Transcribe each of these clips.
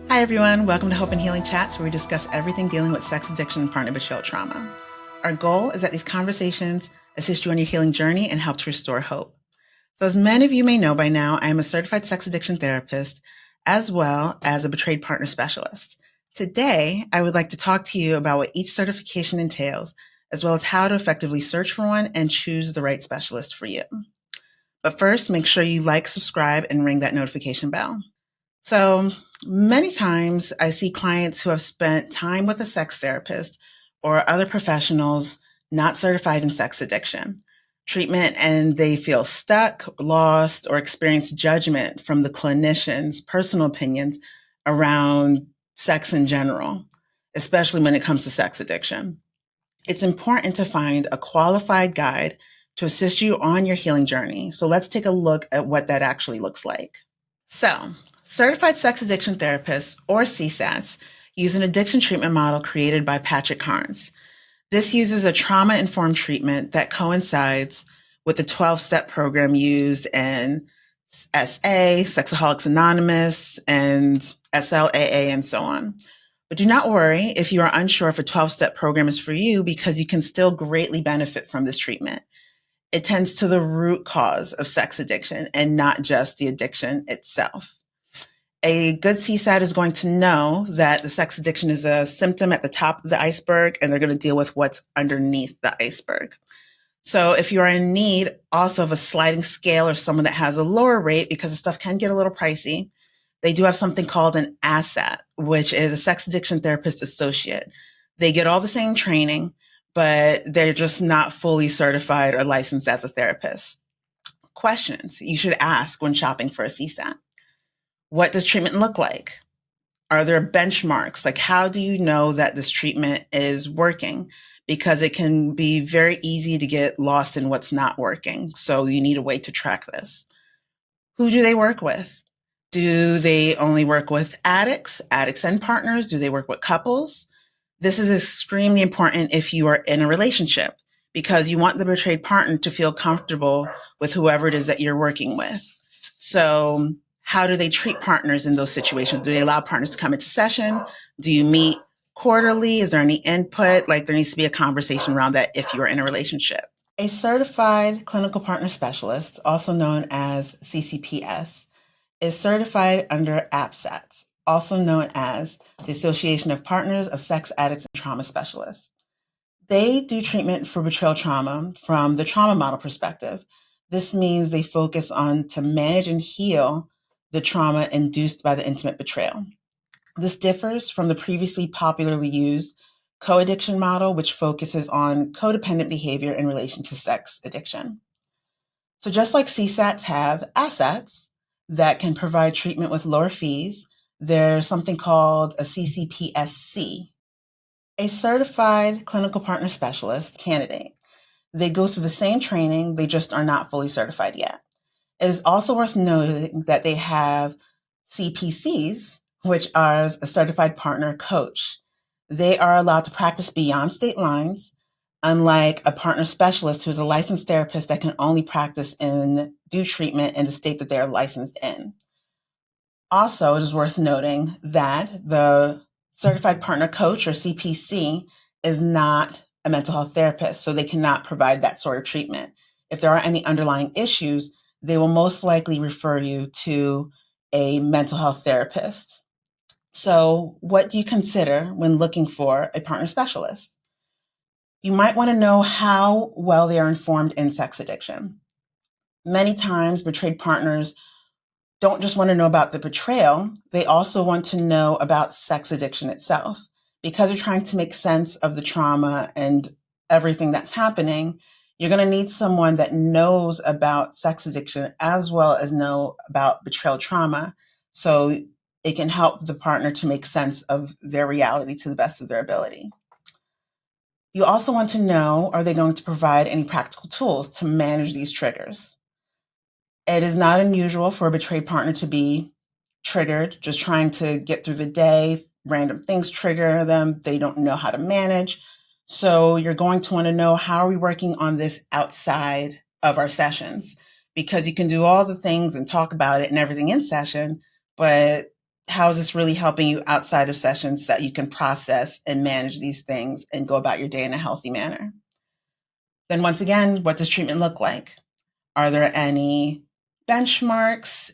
Hi, everyone. Welcome to Hope and Healing Chats, where we discuss everything dealing with sex addiction and partner betrayal trauma. Our goal is that these conversations assist you on your healing journey and help to restore hope. So, as many of you may know by now, I am a certified sex addiction therapist as well as a betrayed partner specialist. Today, I would like to talk to you about what each certification entails, as well as how to effectively search for one and choose the right specialist for you. But first, make sure you like, subscribe, and ring that notification bell. So many times I see clients who have spent time with a sex therapist or other professionals not certified in sex addiction treatment, and they feel stuck, lost, or experience judgment from the clinician's personal opinions around sex in general, especially when it comes to sex addiction. It's important to find a qualified guide to assist you on your healing journey. So let's take a look at what that actually looks like. So, certified sex addiction therapists, or CSATs, use an addiction treatment model created by Patrick Carnes. This uses a trauma-informed treatment that coincides with the 12-step program used in SA, Sexaholics Anonymous, and SLAA, and so on. But do not worry if you are unsure if a 12-step program is for you, because you can still greatly benefit from this treatment. It tends to the root cause of sex addiction and not just the addiction itself. A good CSAT is going to know that the sex addiction is a symptom at the top of the iceberg, and they're going to deal with what's underneath the iceberg. So if you are in need also of a sliding scale or someone that has a lower rate, because the stuff can get a little pricey, they do have something called an ASAT, which is a sex addiction therapist associate. They get all the same training, but they're just not fully certified or licensed as a therapist. Questions you should ask when shopping for a CSAT. What does treatment look like? Are there benchmarks? Like, how do you know that this treatment is working? Because it can be very easy to get lost in what's not working. So you need a way to track this. Who do they work with? Do they only work with addicts and partners? Do they work with couples? This is extremely important if you are in a relationship, because you want the betrayed partner to feel comfortable with whoever it is that you're working with. So how do they treat partners in those situations? Do they allow partners to come into session? Do you meet quarterly? Is there any input? Like, there needs to be a conversation around that if you are in a relationship. A certified clinical partner specialist, also known as CCPS, is certified under APSATs, also known as the Association of Partners of Sex Addicts and Trauma Specialists. They do treatment for betrayal trauma from the trauma model perspective. This means they focus on to manage and heal the trauma induced by the intimate betrayal. This differs from the previously popularly used co-addiction model, which focuses on codependent behavior in relation to sex addiction. So just like CSATs have ASATs that can provide treatment with lower fees, there's something called a CCPSC, a certified clinical partner specialist candidate. They go through the same training, they just are not fully certified yet. It is also worth noting that they have CPCs, which are a certified partner coach. They are allowed to practice beyond state lines, unlike a partner specialist who's a licensed therapist that can only practice and do treatment in the state that they're licensed in. Also, it is worth noting that the certified partner coach, or CPC, is not a mental health therapist, so they cannot provide that sort of treatment. If there are any underlying issues, they will most likely refer you to a mental health therapist. So, what do you consider when looking for a partner specialist? You might want to know how well they are informed in sex addiction. Many times, betrayed partners don't just want to know about the betrayal, they also want to know about sex addiction itself. Because you're trying to make sense of the trauma and everything that's happening, you're going to need someone that knows about sex addiction as well as know about betrayal trauma, so it can help the partner to make sense of their reality to the best of their ability. You also want to know, are they going to provide any practical tools to manage these triggers? It is not unusual for a betrayed partner to be triggered, just trying to get through the day. Random things trigger them. They don't know how to manage. So you're going to want to know, how are we working on this outside of our sessions? Because you can do all the things and talk about it and everything in session, but how is this really helping you outside of sessions so that you can process and manage these things and go about your day in a healthy manner? Then once again, what does treatment look like? Are there any benchmarks?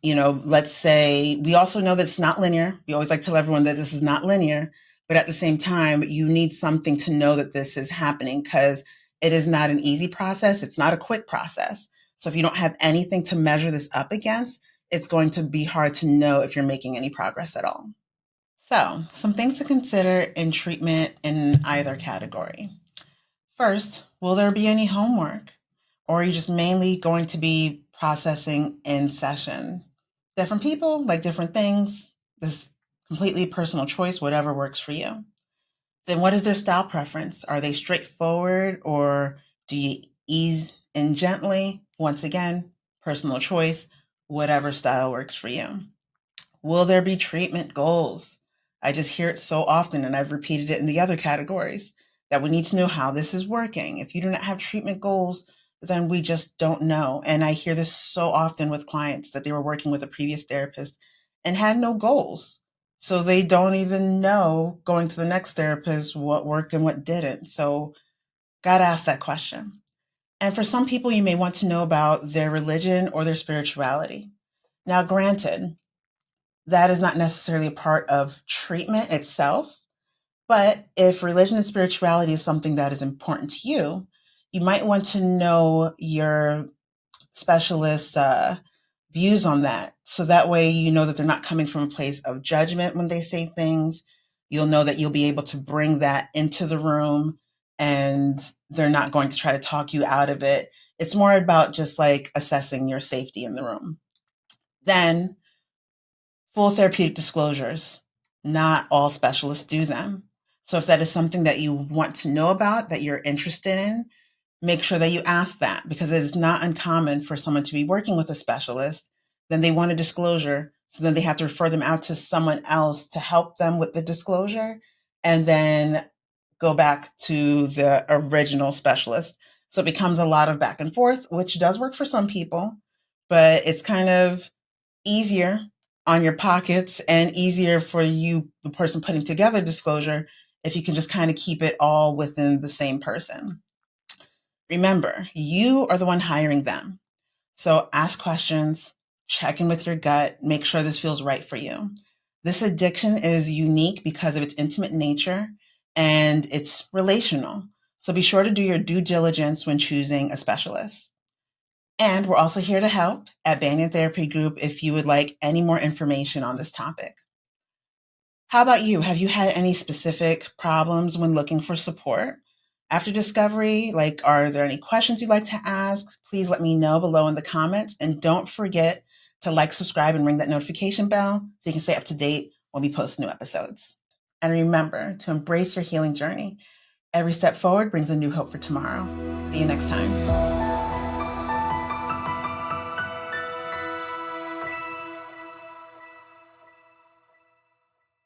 Let's say we also know that it's not linear. We always like to tell everyone that this is not linear, but at the same time, you need something to know that this is happening because it is not an easy process. It's not a quick process. So if you don't have anything to measure this up against, it's going to be hard to know if you're making any progress at all. So, some things to consider in treatment in either category. First, will there be any homework? Or are you just mainly going to be processing in session? Different people like different things. This completely personal choice, whatever works for you. Then what is their style preference? Are they straightforward or do you ease in gently? Once again, personal choice, whatever style works for you. Will there be treatment goals? I just hear it so often, and I've repeated it in the other categories, that we need to know how this is working. If you do not have treatment goals, then we just don't know. And I hear this so often with clients that they were working with a previous therapist and had no goals. So they don't even know going to the next therapist what worked and what didn't. So got to ask that question. And for some people, you may want to know about their religion or their spirituality. Now, granted, that is not necessarily a part of treatment itself. But if religion and spirituality is something that is important to you, you might want to know your specialist's views on that. So that way you know that they're not coming from a place of judgment when they say things. You'll know that you'll be able to bring that into the room and they're not going to try to talk you out of it. It's more about just like assessing your safety in the room. Then full therapeutic disclosures. Not all specialists do them. So if that is something that you want to know about, that you're interested in, make sure that you ask that because it is not uncommon for someone to be working with a specialist. Then they want a disclosure. So then they have to refer them out to someone else to help them with the disclosure and then go back to the original specialist. So it becomes a lot of back and forth, which does work for some people, but it's kind of easier on your pockets and easier for you, the person putting together disclosure, if you can just kind of keep it all within the same person. Remember, you are the one hiring them. So ask questions, check in with your gut, make sure this feels right for you. This addiction is unique because of its intimate nature and it's relational. So be sure to do your due diligence when choosing a specialist. And we're also here to help at Banyan Therapy Group if you would like any more information on this topic. How about you? Have you had any specific problems when looking for support? After discovery, are there any questions you'd like to ask? Please let me know below in the comments. And don't forget to like, subscribe, and ring that notification bell so you can stay up to date when we post new episodes. And remember to embrace your healing journey. Every step forward brings a new hope for tomorrow. See you next time.